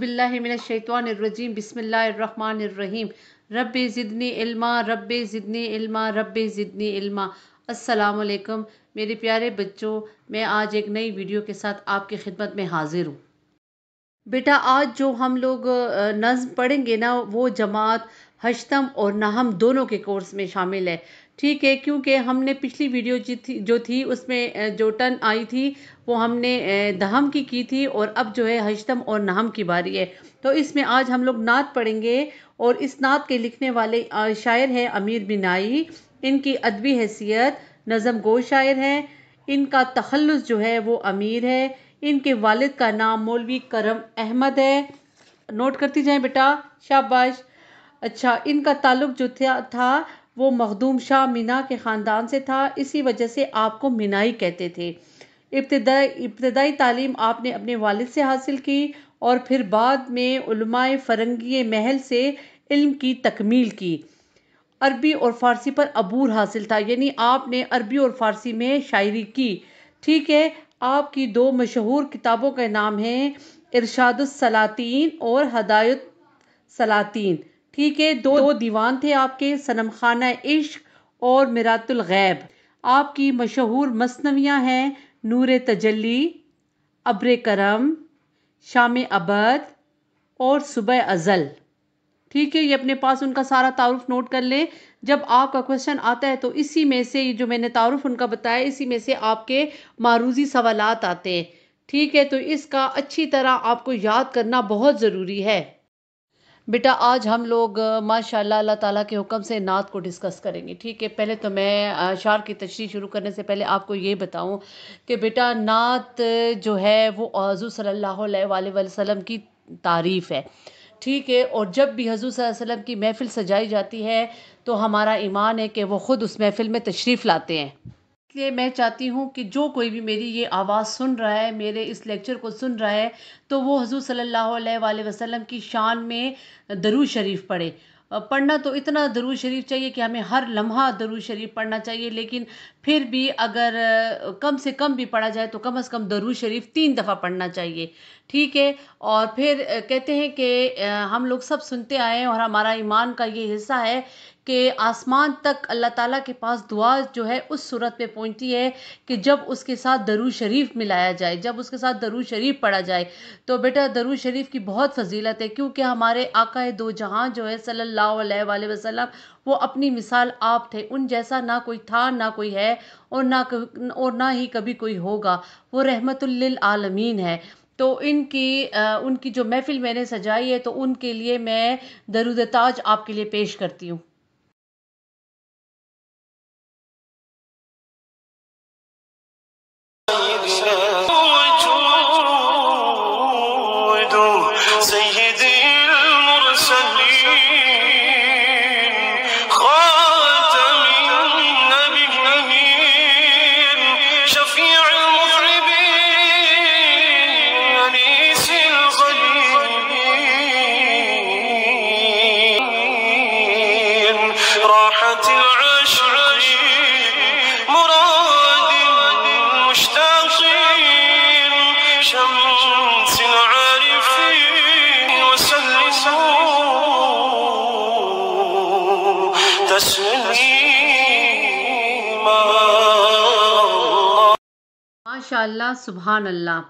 बिल्लाहि मिनश शैतानिर रजीम बिस्मिल्लाहिर रहमानिर रहीम rabbi ज़िदनी इल्मा rabbi ज़िदनी इल्मा rabbi ज़िदनी इल्मा। अस्सलाम वालेकुम मेरे प्यारे बच्चों, मैं आज एक नई वीडियो के साथ आपकी खिदमत में हाजिर हूँ। बेटा आज जो हम लोग नज़्म पढ़ेंगे ना, वो जमात हश्तम और नहम दोनों के कोर्स में शामिल है। ठीक है, क्योंकि हमने पिछली वीडियो जो थी उसमें जो टर्न आई थी वो हमने दहम की थी, और अब जो है हश्तम और नहम की बारी है। तो इसमें आज हम लोग नात पढ़ेंगे, और इस नात के लिखने वाले शायर हैं अमीर बिनाई। इनकी अदबी हैसियत नज़म गो शायर हैं। इनका तखल्लुस जो है वो अमीर है। इनके वालिद का नाम मौलवी करम अहमद है। नोट करती जाएं बेटा, शाबाश। अच्छा, इनका ताल्लुक जो था वो मखदूम शाह मीना के ख़ानदान से था, इसी वजह से आपको मीनाई कहते थे। इब्तदाई तालीम आपने अपने वालिद से हासिल की, और फिर बाद में उलमाए फ़रंगी महल से इल्म की तकमील की। अरबी और फ़ारसी पर अबूर हासिल था, यानी आपने अरबी और फ़ारसी में शायरी की। ठीक है, आपकी दो मशहूर किताबों के नाम हैं इरशादुस सलातीन और हदायत सलातीन। ठीक है, दो दीवान थे आपके, सनम खाना इश्क और मिरातुल गैब। आपकी मशहूर मसनवियाँ हैं नूर तजल्ली, अब्र करम, शाम अबद और सुबह अज़ल। ठीक है, ये अपने पास उनका सारा तारुफ नोट कर लें। जब आपका क्वेश्चन आता है तो इसी में से, ये जो मैंने तारुफ उनका बताया, इसी में से आपके मारूजी सवालात आते हैं। ठीक है, तो इसका अच्छी तरह आपको याद करना बहुत ज़रूरी है। बेटा आज हम लोग माशाल्लाह अल्लाह ताला के हुक्म से नात को डिस्कस करेंगे। ठीक है, पहले तो मैं अशार की तशरीह शुरू करने से पहले आपको ये बताऊं कि बेटा नात जो है वो हुज़ूर सल्लल्लाहु अलैहि वसल्लम की तारीफ़ है। ठीक है, और जब भी हुज़ूर सल्लल्लाहु अलैहि वसल्लम की महफ़िल सजाई जाती है तो हमारा ईमान है कि वो ख़ुद उस महफ़िल में तशरीफ़ लाते हैं। इसलिए मैं चाहती हूँ कि जो कोई भी मेरी ये आवाज़ सुन रहा है, मेरे इस लेक्चर को सुन रहा है, तो वो हुज़ूर सल्लल्लाहु अलैहि वसल्लम की शान में दरूद शरीफ पढ़े। पढ़ना तो इतना दरूद शरीफ चाहिए कि हमें हर लम्हा दरूद शरीफ पढ़ना चाहिए, लेकिन फिर भी अगर कम से कम भी पढ़ा जाए तो कम से कम दरूद शरीफ 3 दफ़ा पढ़ना चाहिए। ठीक है, और फिर कहते हैं कि हम लोग सब सुनते आए हैं और हमारा ईमान का ये हिस्सा है कि आसमान तक अल्लाह ताला के पास दुआ जो है उस सूरत में पहुंचती है कि जब उसके साथ दरूद शरीफ मिलाया जाए, जब उसके साथ दरूद शरीफ पढ़ा जाए। तो बेटा दरूद शरीफ की बहुत फजीलत है, क्योंकि हमारे आका दो जहां जो है सल्लल्लाहु अलैहि वसल्लम, वो अपनी मिसाल आप थे। उन जैसा ना कोई था, ना कोई है, और ना ही कभी कोई होगा। वो रहमतुल लिल आलमीन है। तो उनकी जो महफिल मैंने सजाई है, तो उनके लिए मैं दरूद ताज आपके लिए पेश करती हूँ। माशाअल्लाह, सुभान अल्लाह।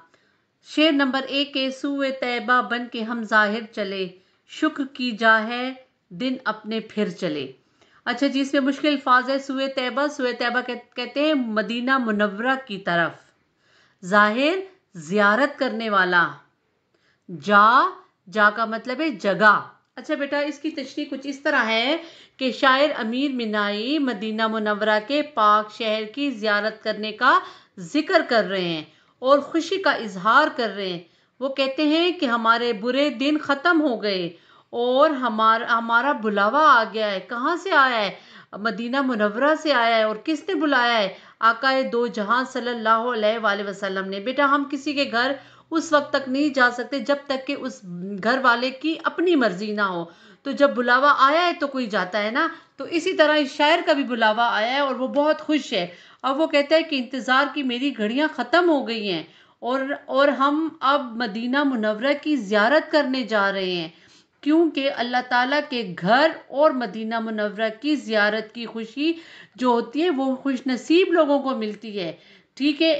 शेर नंबर 1 के सूए तैबा बन के हम जाहिर चले, शुक्र की जाहे दिन अपने फिर चले। अच्छा जी, इसमें मुश्किल अल्फाज है। सूए तैबा कहते हैं मदीना मुनव्वरा की तरफ। जाहिर जियारत करने वाला। जा का मतलब है जगह। अच्छा बेटा, इसकी तशरीह कुछ इस तरह है कि शायर अमीर मिनाई मदीना मुनव्वरा के पाक शहर की जियारत करने का जिक्र कर रहे हैं और खुशी का इजहार कर रहे हैं। वो कहते हैं कि हमारे बुरे दिन ख़त्म हो गए और हमारा बुलावा आ गया है। कहाँ से आया है? मदीना मुनव्वरा से आया है। और किसने बुलाया है? आकाए दो जहां सल्लल्लाहु अलैहि वसल्लम ने। बेटा हम किसी के घर उस वक्त तक नहीं जा सकते जब तक कि उस घर वाले की अपनी मर्जी ना हो। तो जब बुलावा आया है तो कोई जाता है ना। तो इसी तरह इस शायर का भी बुलावा आया है और वो बहुत खुश है। अब वो कहता है कि इंतज़ार की मेरी घड़ियां ख़त्म हो गई हैं اور ہم اب مدینہ منورہ کی زیارت کرنے جا رہے ہیں، کیونکہ اللہ تعالیٰ کے گھر اور مدینہ منورہ کی زیارت کی خوشی جو ہوتی ہے وہ خوش نصیب لوگوں کو ملتی ہے۔ ٹھیک ہے،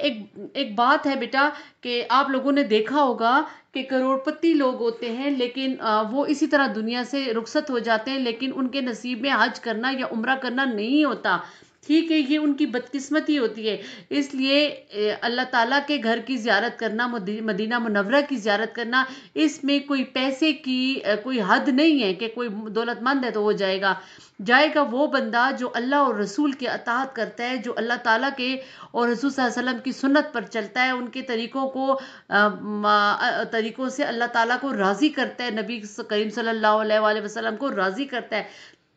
ایک بات ہے بیٹا کہ آپ لوگوں نے دیکھا ہوگا کہ کروڑ پتی لوگ ہوتے ہیں، لیکن وہ اسی طرح دنیا سے رخصت ہو جاتے ہیں، لیکن ان کے نصیب میں حج کرنا یا عمرہ کرنا نہیں ہوتا۔ ٹھیک ہے، یہ ان کی بدقسمتی ہوتی ہے۔ اس لیے اللہ تعالیٰ کے گھر کی زیارت کرنا، مدینہ منورہ کی زیارت کرنا، اس میں کوئی پیسے کی کوئی حد نہیں ہے کہ کوئی دولت مند ہے تو وہ جائے گا وہ بندہ جو اللہ اور رسول کے اطاعت کرتا ہے، جو اللہ تعالیٰ کے اور رسول صلی اللہ علیہ وسلم کی سنت پر چلتا ہے، ان کے طریقوں سے اللہ تعالیٰ کو راضی کرتا ہے، نبی کریم صلی اللہ علیہ وآلہ وسلم کو راضی کرتا ہے،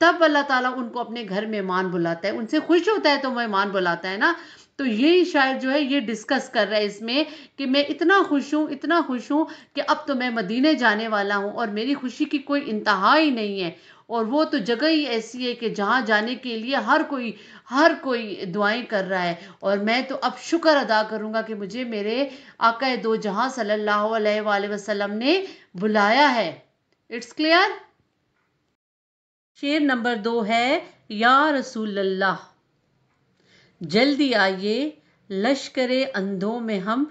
تب اللہ تعالیٰ ان کو اپنے گھر مہمان بلاتا ہے، ان سے خوش ہوتا ہے تو مہمان بلاتا ہے نا۔ تو یہی شاعر جو ہے یہ ڈسکس کر رہا ہے اس میں کہ میں اتنا خوش ہوں کہ اب تو میں مدینے جانے والا ہوں اور میری خوشی کی کوئی انتہا ہی نہیں ہے، اور وہ تو جگہ ہی ایسی ہے کہ جہاں جانے کے لیے ہر کوئی دعائیں کر رہا ہے، اور میں تو اب شکر ادا کروں گا کہ مجھے میرے آقا دو جہاں صلی اللہ علیہ وآلہ وسلم نے بلایا ہے۔ It's clear? شعر نمبر 2 ہے، یا رسول اللہ جلدی آئیے، لشکر اندھوں میں ہم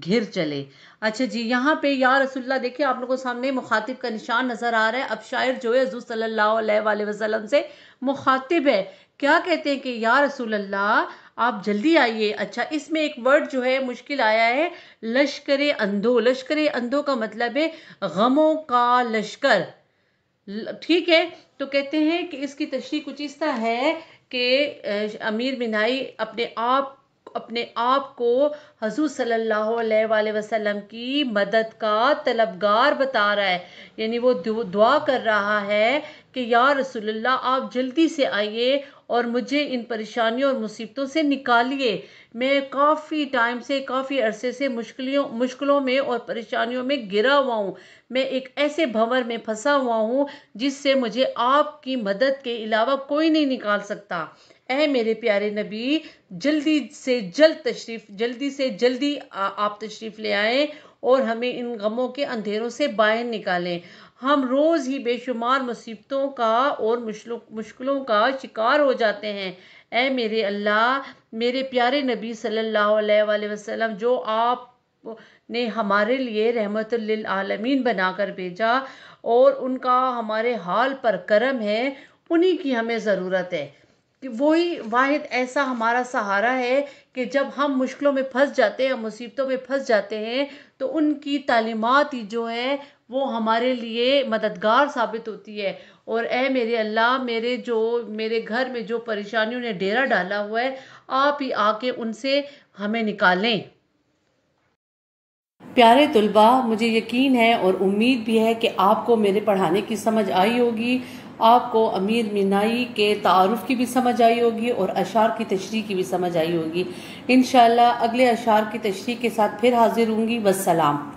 گھر چلے۔ اچھا جی، یہاں پہ یا رسول اللہ دیکھیں آپ لوگوں کو سامنے مخاطب کا نشان نظر آ رہا ہے۔ اب شاعر جو ہے حضور صلی اللہ علیہ وآلہ وسلم سے مخاطب ہے، کیا کہتے ہیں کہ یا رسول اللہ آپ جلدی آئیے۔ اچھا، اس میں ایک ورڈ جو ہے مشکل آیا ہے، لشکر اندھو۔ لشکر اندھو کا مطلب ہے غموں کا لشکر۔ ٹھیک ہے، تو کہتے ہیں کہ اس کی تشریح کچھ اس طرح ہے کہ امیر بینائی اپنے آپ کو حضور صلی اللہ علیہ وآلہ وسلم کی مدد کا طلبگار بتا رہا ہے، یعنی وہ دعا کر رہا ہے کہ یا رسول اللہ آپ جلدی سے آئیے اور مجھے ان پریشانیوں اور مصیبتوں سے نکالیے۔ میں کافی ٹائم سے، کافی عرصے سے مشکلوں میں اور پریشانیوں میں گرا ہوا ہوں، میں ایک ایسے بھنور میں پھنسا ہوا ہوں جس سے مجھے آپ کی مدد کے علاوہ کوئی نہیں نکال سکتا۔ اے میرے پیارے نبی، جلدی سے جلدی آپ تشریف لے آئیں اور ہمیں ان غموں کے اندھیروں سے باہر نکالیں۔ ہم روز ہی بے شمار مصیبتوں کا اور مشکلوں کا شکار ہو جاتے ہیں۔ اے میرے اللہ، میرے پیارے نبی صلی اللہ علیہ وآلہ وسلم جو آپ نے ہمارے لیے رحمت للعالمین بنا کر بھیجا، اور ان کا ہمارے حال پر کرم ہے، انہی کی ہمیں ضرورت ہے۔ وہی واحد ایسا ہمارا سہارا ہے کہ جب ہم مشکلوں میں پھنس جاتے ہیں، مصیبتوں میں پھنس جاتے ہیں، تو ان کی تعلیمات ہی جو ہے وہ ہمارے لیے مددگار ثابت ہوتی ہے۔ اور اے میرے اللہ، میرے گھر میں جو پریشانیوں نے ڈیرا ڈالا ہوا ہے، آپ ہی آ کے ان سے ہمیں نکالیں۔ پیارے طلباء، مجھے یقین ہے اور امید بھی ہے کہ آپ کو میرے پڑھانے کی سمجھ آئی ہوگی، آپ کو امیر بینائی کے تعارف کی بھی سمجھ آئی ہوگی اور اشعار کی تشریح کی بھی سمجھ آئی ہوگی۔ انشاءاللہ اگلے اشعار کی تشریح کے ساتھ پھر حاضر ہوں گی۔ والسلام۔